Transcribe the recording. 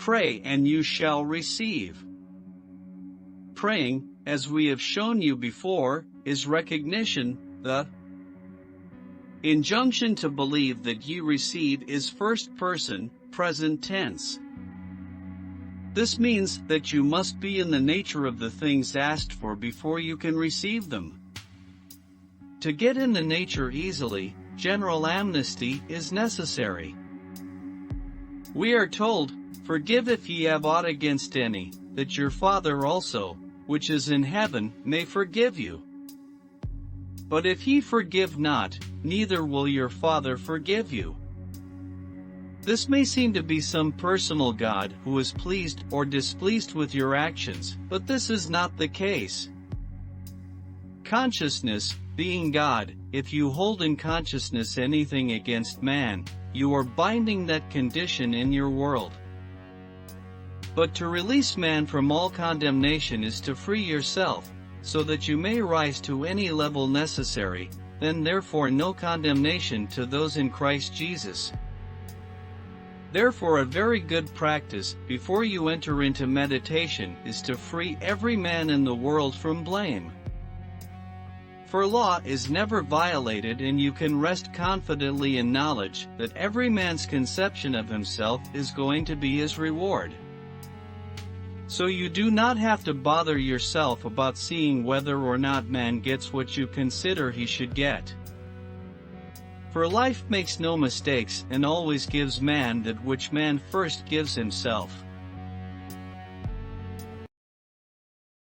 Pray and you shall receive. Praying, as we have shown you before, is recognition. The injunction to believe that ye receive is first person, present tense. This means that you must be in the nature of the things asked for before you can receive them. To get in the nature easily, general amnesty is necessary. We are told, "Forgive if ye have aught against any, that your Father also, which is in heaven, may forgive you. But if ye forgive not, neither will your Father forgive you." This may seem to be some personal God who is pleased or displeased with your actions, but this is not the case. Consciousness, being God, if you hold in consciousness anything against man, you are binding that condition in your world. But to release man from all condemnation is to free yourself, so that you may rise to any level necessary, then therefore no condemnation to those in Christ Jesus. Therefore a very good practice, before you enter into meditation, is to free every man in the world from blame. For law is never violated, and you can rest confidently in knowledge that every man's conception of himself is going to be his reward. So you do not have to bother yourself about seeing whether or not man gets what you consider he should get. For life makes no mistakes and always gives man that which man first gives himself.